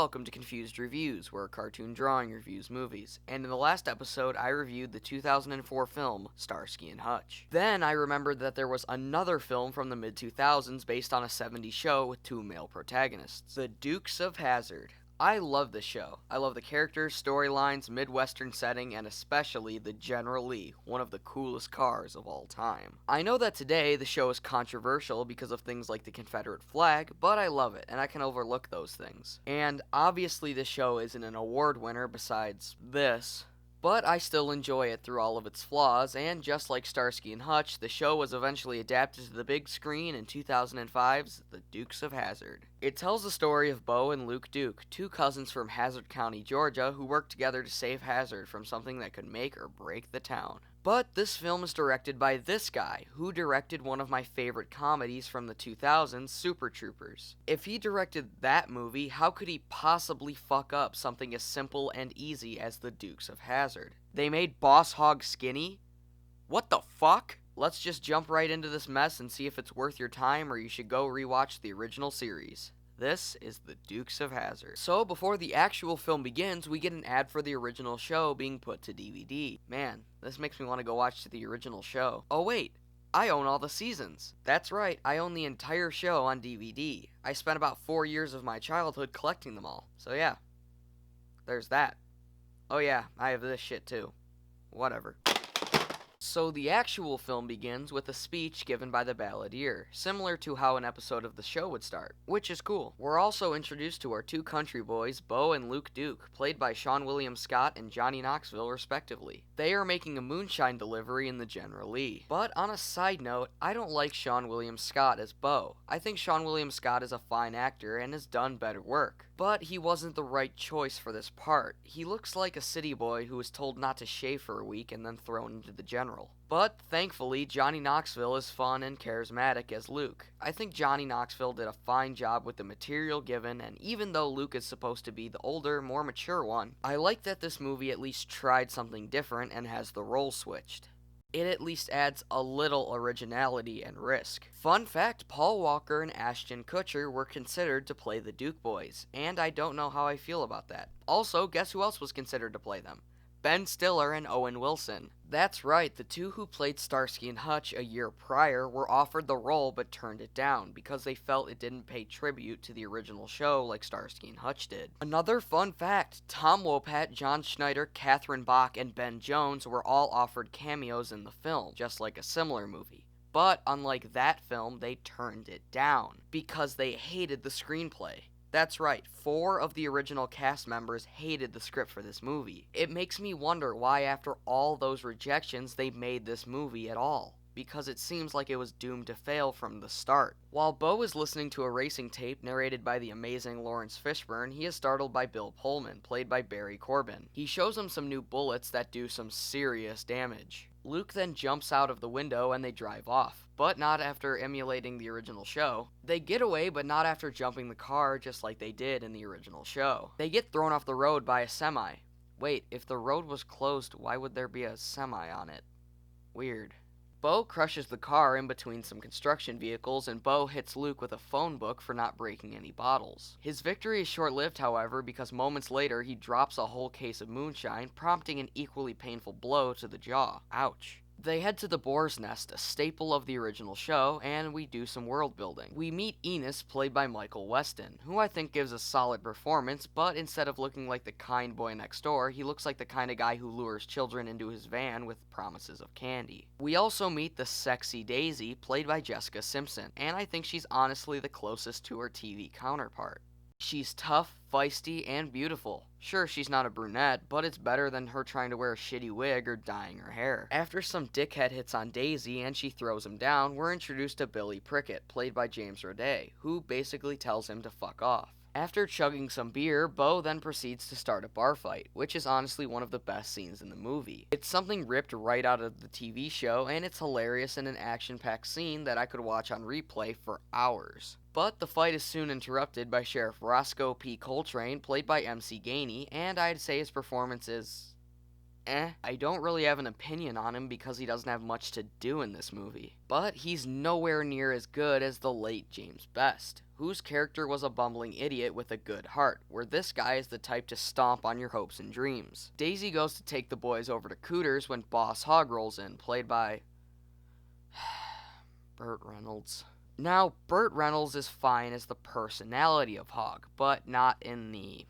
welcome to Confused Reviews, where Cartoon Drawing reviews movies. And in the last episode, I reviewed the 2004 film Starsky and Hutch. Then I remembered that there was another film from the mid-2000s based on a 70s show with two male protagonists, the Dukes of Hazzard. I love this show. I love the characters, storylines, Midwestern setting, and especially the General Lee, one of the coolest cars of all time. I know that today the show is controversial because of things like the Confederate flag, but I love it, and I can overlook those things. And obviously this show isn't an award winner besides this, but I still enjoy it through all of its flaws, and just like Starsky and Hutch, the show was eventually adapted to the big screen in 2005's The Dukes of Hazzard. It tells the story of Bo and Luke Duke, two cousins from Hazzard County, Georgia, who work together to save Hazzard from something that could make or break the town. But this film is directed by this guy, who directed one of my favorite comedies from the 2000s, Super Troopers. If he directed that movie, how could he possibly fuck up something as simple and easy as The Dukes of Hazzard? They made Boss Hogg skinny? What the fuck? Let's just jump right into this mess and see if it's worth your time or you should go rewatch the original series. This is The Dukes of Hazzard. So, before the actual film begins, we get an ad for the original show being put to DVD. Man, this makes me want to go watch the original show. Oh wait, I own all the seasons. That's right, I own the entire show on DVD. I spent about 4 years of my childhood collecting them all. So yeah, there's that. Oh yeah, I have this shit too. Whatever. So the actual film begins with a speech given by the balladeer, similar to how an episode of the show would start, which is cool. We're also introduced to our two country boys, Bo and Luke Duke, played by Seann William Scott and Johnny Knoxville respectively. They are making a moonshine delivery in the General Lee. But on a side note, I don't like Seann William Scott as Bo. I think Seann William Scott is a fine actor and has done better work. But he wasn't the right choice for this part. He looks like a city boy who was told not to shave for a week and then thrown into the general. But thankfully, Johnny Knoxville is fun and charismatic as Luke. I think Johnny Knoxville did a fine job with the material given, and even though Luke is supposed to be the older, more mature one, I like that this movie at least tried something different and has the role switched. It at least adds a little originality and risk. Fun fact, Paul Walker and Ashton Kutcher were considered to play the Duke boys, and I don't know how I feel about that. Also, guess who else was considered to play them? Ben Stiller and Owen Wilson. That's right, the two who played Starsky and Hutch a year prior were offered the role but turned it down because they felt it didn't pay tribute to the original show like Starsky and Hutch did. Another fun fact, Tom Wopat, John Schneider, Catherine Bach, and Ben Jones were all offered cameos in the film, just like a similar movie. But unlike that film, they turned it down because they hated the screenplay. That's right, 4 of the original cast members hated the script for this movie. It makes me wonder why after all those rejections they made this movie at all, because it seems like it was doomed to fail from the start. While Bo is listening to a racing tape narrated by the amazing Lawrence Fishburne, he is startled by Bill Pullman, played by Barry Corbin. He shows him some new bullets that do some serious damage. Luke then jumps out of the window and they drive off, but not after emulating the original show. They get away, but not after jumping the car just like they did in the original show. They get thrown off the road by a semi. Wait, if the road was closed, why would there be a semi on it? Weird. Bo crushes the car in between some construction vehicles, and Bo hits Luke with a phone book for not breaking any bottles. His victory is short-lived, however, because moments later he drops a whole case of moonshine, prompting an equally painful blow to the jaw. Ouch. They head to the Boar's Nest, a staple of the original show, and we do some world building. We meet Enos, played by Michael Weston, who I think gives a solid performance, but instead of looking like the kind boy next door, he looks like the kind of guy who lures children into his van with promises of candy. We also meet the sexy Daisy, played by Jessica Simpson, and I think she's honestly the closest to her TV counterpart. She's tough, feisty, and beautiful. Sure, she's not a brunette, but it's better than her trying to wear a shitty wig or dyeing her hair. After some dickhead hits on Daisy and she throws him down, we're introduced to Billy Prickett, played by James Roday, who basically tells him to fuck off. After chugging some beer, Bo then proceeds to start a bar fight, which is honestly one of the best scenes in the movie. It's something ripped right out of the TV show, and it's hilarious in an action-packed scene that I could watch on replay for hours. But the fight is soon interrupted by Sheriff Rosco P. Coltrane, played by MC Gainey, and I'd say his performance is I don't really have an opinion on him because he doesn't have much to do in this movie. But he's nowhere near as good as the late James Best. whose character was a bumbling idiot with a good heart, where this guy is the type to stomp on your hopes and dreams. Daisy goes to take the boys over to Cooter's when Boss Hogg rolls in, played by Burt Reynolds. Now, Burt Reynolds is fine as the personality of Hogg, but not in the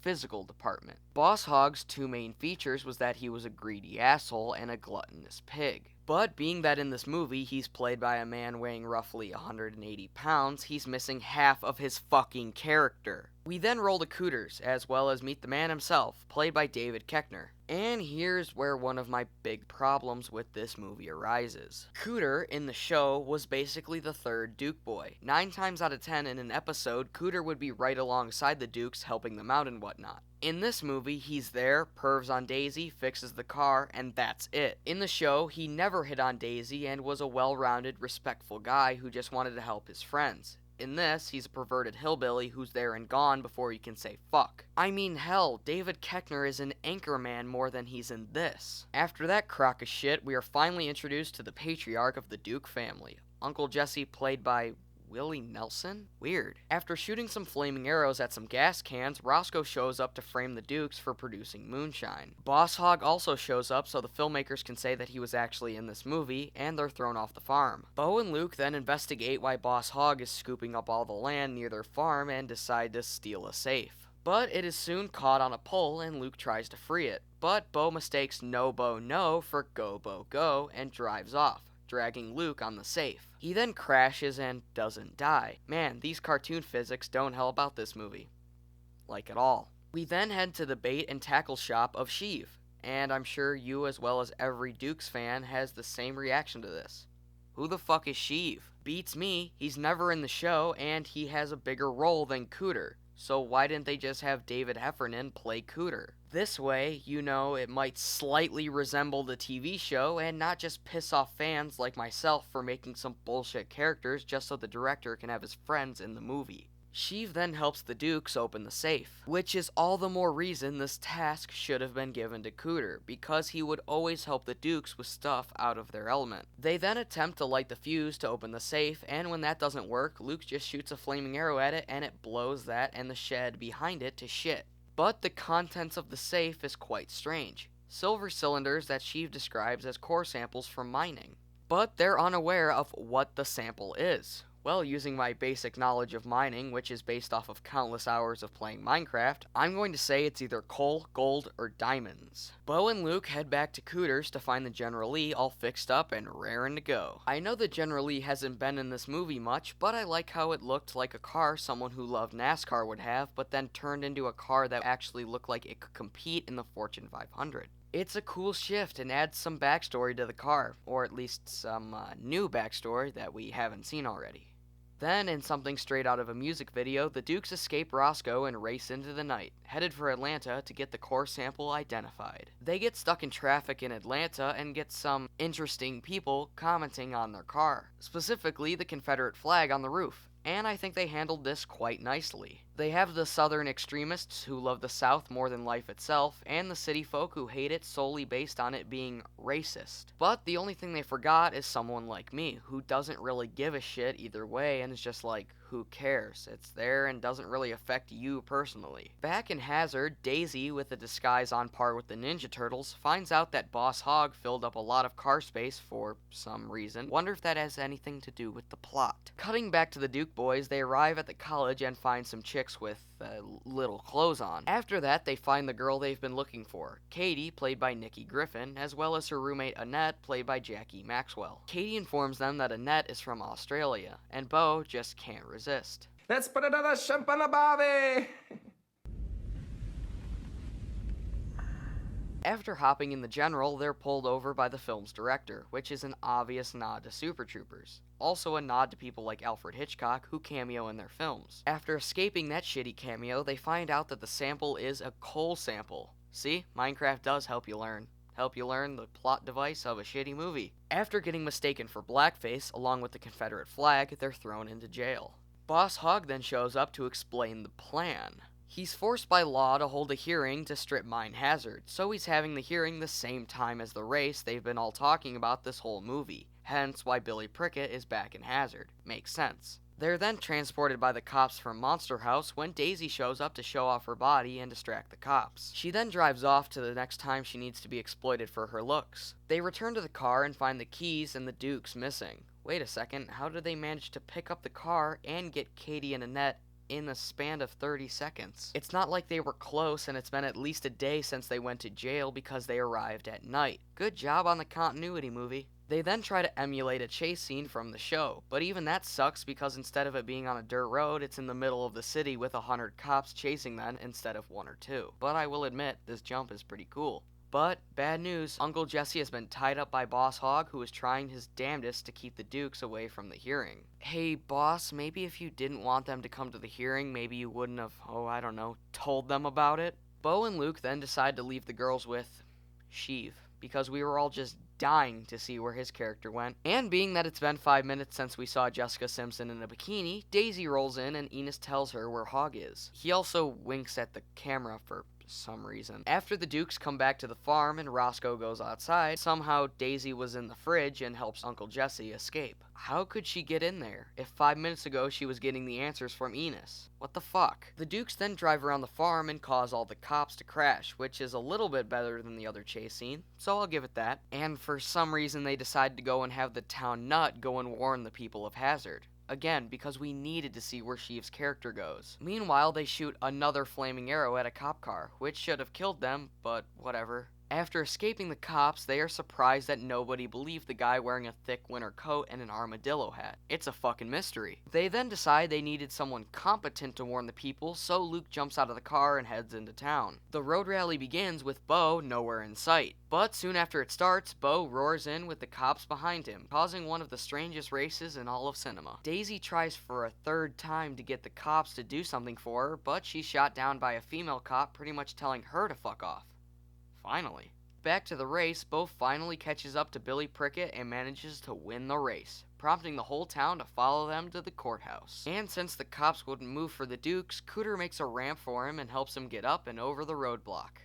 physical department. Boss Hogg's two main features was that he was a greedy asshole and a gluttonous pig. But being that in this movie he's played by a man weighing roughly 180 pounds, he's missing half of his fucking character. We then roll to Cooter's, as well as meet the man himself, played by David Koechner. And here's where one of my big problems with this movie arises. Cooter, in the show, was basically the third Duke boy. 9 times out of 10 in an episode, Cooter would be right alongside the Dukes, helping them out and whatnot. In this movie, he's there, pervs on Daisy, fixes the car, and that's it. In the show, he never hit on Daisy and was a well-rounded, respectful guy who just wanted to help his friends. In this, he's a perverted hillbilly who's there and gone before you can say fuck. I mean, hell, David Koechner is an Anchorman more than he's in this. After that crock of shit, we are finally introduced to the patriarch of the Duke family, Uncle Jesse, played by Willie Nelson? Weird. After shooting some flaming arrows at some gas cans, Rosco shows up to frame the Dukes for producing moonshine. Boss Hogg also shows up so the filmmakers can say that he was actually in this movie, and they're thrown off the farm. Bo and Luke then investigate why Boss Hogg is scooping up all the land near their farm and decide to steal a safe. But it is soon caught on a pole and Luke tries to free it. But Bo mistakes no Bo no for go Bo go and drives off, dragging Luke on the safe. He then crashes and doesn't die. Man, these cartoon physics don't help out this movie. Like at all. We then head to the bait and tackle shop of Sheev, and I'm sure you as well as every Dukes fan has the same reaction to this. Who the fuck is Sheev? Beats me, he's never in the show, and he has a bigger role than Cooter. So why didn't they just have David Heffernan play Cooter? This way, you know, it might slightly resemble the TV show and not just piss off fans like myself for making some bullshit characters just so the director can have his friends in the movie. Sheev then helps the Dukes open the safe, which is all the more reason this task should have been given to Cooter, because he would always help the Dukes with stuff out of their element. They then attempt to light the fuse to open the safe, and when that doesn't work, Luke just shoots a flaming arrow at it and it blows that and the shed behind it to shit. But the contents of the safe is quite strange. Silver cylinders that Sheev describes as core samples from mining. But they're unaware of what the sample is. Well, using my basic knowledge of mining, which is based off of countless hours of playing Minecraft, I'm going to say it's either coal, gold, or diamonds. Bo and Luke head back to Cooter's to find the General Lee all fixed up and raring to go. I know the General Lee hasn't been in this movie much, but I like how it looked like a car someone who loved NASCAR would have, but then turned into a car that actually looked like it could compete in the Fortune 500. It's a cool shift and adds some backstory to the car, or at least some new backstory that we haven't seen already. Then, in something straight out of a music video, the Dukes escape Rosco and race into the night, headed for Atlanta to get the core sample identified. They get stuck in traffic in Atlanta and get some interesting people commenting on their car, specifically the Confederate flag on the roof. And I think they handled this quite nicely. They have the Southern extremists who love the South more than life itself, and the city folk who hate it solely based on it being racist. But the only thing they forgot is someone like me, who doesn't really give a shit either way and is just like, who cares? It's there and doesn't really affect you personally. Back in Hazzard, Daisy, with a disguise on par with the Ninja Turtles, finds out that Boss Hogg filled up a lot of car space for some reason. Wonder if that has anything to do with the plot. Cutting back to the Duke boys, they arrive at the college and find some chicks with little clothes on. After that, they find the girl they've been looking for, Katie, played by Nikki Griffin, as well as her roommate Annette, played by Jackie Maxwell. Katie informs them that Annette is from Australia, and Bo just can't resist. Let's put another shrimp on the barbie! After hopping in the General, they're pulled over by the film's director, which is an obvious nod to Super Troopers. Also a nod to people like Alfred Hitchcock, who cameo in their films. After escaping that shitty cameo, they find out that the sample is a coal sample. See? Minecraft does help you learn. Help you learn the plot device of a shitty movie. After getting mistaken for blackface, along with the Confederate flag, they're thrown into jail. Boss Hogg then shows up to explain the plan. He's forced by law to hold a hearing to strip mine Hazzard, so he's having the hearing the same time as the race they've been all talking about this whole movie, hence why Billy Prickett is back in Hazzard. Makes sense. They're then transported by the cops from Monster House when Daisy shows up to show off her body and distract the cops. She then drives off to the next time she needs to be exploited for her looks. They return to the car and find the keys and the Dukes missing. Wait a second, how did they manage to pick up the car and get Katie and Annette in the span of 30 seconds? It's not like they were close and it's been at least a day since they went to jail because they arrived at night. Good job on the continuity, movie. They then try to emulate a chase scene from the show, but even that sucks because instead of it being on a dirt road, it's in the middle of the city with 100 cops chasing them instead of 1 or 2. But I will admit, this jump is pretty cool. But, bad news, Uncle Jesse has been tied up by Boss Hogg, who is trying his damnedest to keep the Dukes away from the hearing. Hey, boss, maybe if you didn't want them to come to the hearing, maybe you wouldn't have, told them about it? Bo and Luke then decide to leave the girls with Sheev, because we were all just dying to see where his character went. And being that it's been 5 minutes since we saw Jessica Simpson in a bikini, Daisy rolls in and Enos tells her where Hogg is. He also winks at the camera for some reason. After the Dukes come back to the farm and Rosco goes outside, somehow Daisy was in the fridge and helps Uncle Jesse escape. How could she get in there if 5 minutes ago she was getting the answers from Enos? What the fuck? The Dukes then drive around the farm and cause all the cops to crash, which is a little bit better than the other chase scene, so I'll give it that. And for some reason they decide to go and have the town nut go and warn the people of Hazzard. Again, because we needed to see where Sheev's character goes. Meanwhile, they shoot another flaming arrow at a cop car, which should have killed them, but whatever. After escaping the cops, they are surprised that nobody believed the guy wearing a thick winter coat and an armadillo hat. It's a fucking mystery. They then decide they needed someone competent to warn the people, so Luke jumps out of the car and heads into town. The road rally begins with Bo nowhere in sight. But soon after it starts, Bo roars in with the cops behind him, causing one of the strangest races in all of cinema. Daisy tries for a 3rd time to get the cops to do something for her, but she's shot down by a female cop pretty much telling her to fuck off. Finally. Back to the race, Bo finally catches up to Billy Prickett and manages to win the race, prompting the whole town to follow them to the courthouse. And since the cops wouldn't move for the Dukes, Cooter makes a ramp for him and helps him get up and over the roadblock.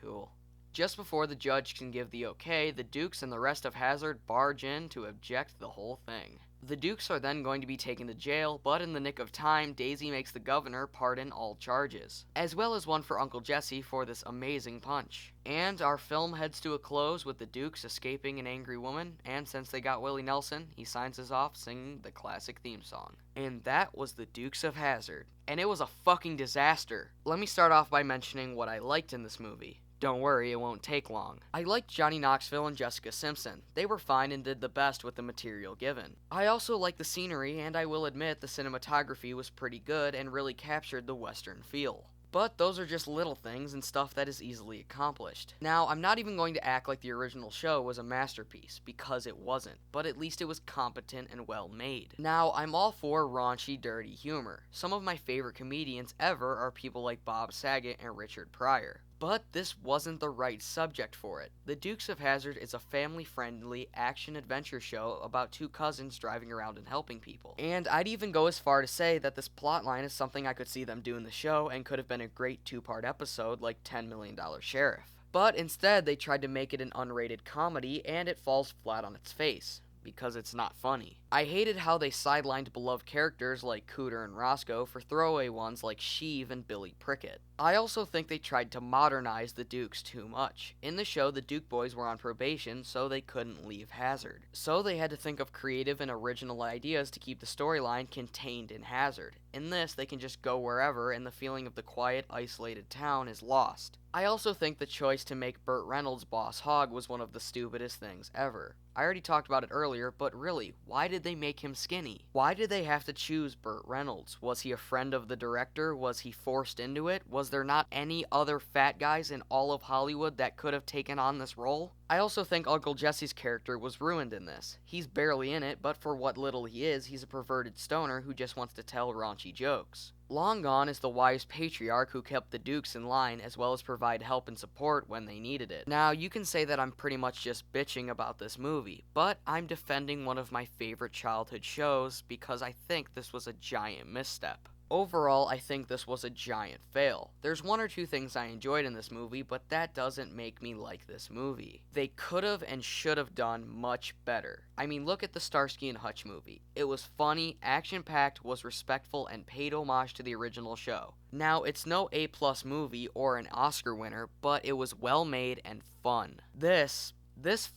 Cool. Just before the judge can give the okay, the Dukes and the rest of Hazzard barge in to object the whole thing. The Dukes are then going to be taken to jail, but in the nick of time, Daisy makes the governor pardon all charges, as well as one for Uncle Jesse for this amazing punch. And our film heads to a close with the Dukes escaping an angry woman, and since they got Willie Nelson, he signs us off singing the classic theme song. And that was the Dukes of Hazzard. And it was a fucking disaster. Let me start off by mentioning what I liked in this movie. Don't worry, it won't take long. I liked Johnny Knoxville and Jessica Simpson. They were fine and did the best with the material given. I also liked the scenery, and I will admit the cinematography was pretty good and really captured the Western feel. But those are just little things and stuff that is easily accomplished. Now, I'm not even going to act like the original show was a masterpiece, because it wasn't, but at least it was competent and well made. Now, I'm all for raunchy, dirty humor. Some of my favorite comedians ever are people like Bob Saget and Richard Pryor. But this wasn't the right subject for it. The Dukes of Hazzard is a family-friendly action-adventure show about 2 cousins driving around and helping people. And I'd even go as far to say that this plotline is something I could see them do in the show and could have been a great 2-part episode like $10 Million Sheriff. But instead, they tried to make it an unrated comedy, and it falls flat on its face, because it's not funny. I hated how they sidelined beloved characters like Cooter and Rosco for throwaway ones like Sheev and Billy Prickett. I also think they tried to modernize the Dukes too much. In the show, the Duke boys were on probation, so they couldn't leave Hazzard. So they had to think of creative and original ideas to keep the storyline contained in Hazzard. In this, they can just go wherever, and the feeling of the quiet, isolated town is lost. I also think the choice to make Burt Reynolds Boss Hogg was one of the stupidest things ever. I already talked about it earlier, but really, why did they make him skinny? Why did they have to choose Burt Reynolds? Was he a friend of the director? Was he forced into it? Was there not any other fat guys in all of Hollywood that could have taken on this role? I also think Uncle Jesse's character was ruined in this. He's barely in it, but for what little he is, he's a perverted stoner who just wants to tell raunchy jokes. Long gone is the wise patriarch who kept the Dukes in line as well as provide help and support when they needed it. Now, you can say that I'm pretty much just bitching about this movie, but I'm defending one of my favorite childhood shows because I think this was a giant misstep. Overall, I think this was a giant fail. There's one or two things I enjoyed in this movie, but that doesn't make me like this movie. They could have and should have done much better. I mean, look at the Starsky and Hutch movie. It was funny, action-packed, was respectful, and paid homage to the original show. Now, it's no A-plus movie or an Oscar winner, but it was well made and fun. This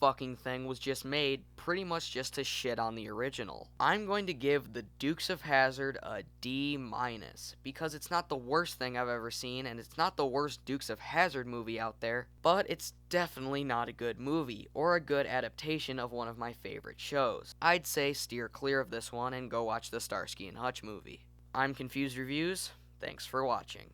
fucking thing was just made pretty much just to shit on the original. I'm going to give the Dukes of Hazzard a D-, because it's not the worst thing I've ever seen, and it's not the worst Dukes of Hazzard movie out there, but it's definitely not a good movie, or a good adaptation of one of my favorite shows. I'd say steer clear of this one and go watch the Starsky and Hutch movie. I'm Confused Reviews. Thanks for watching.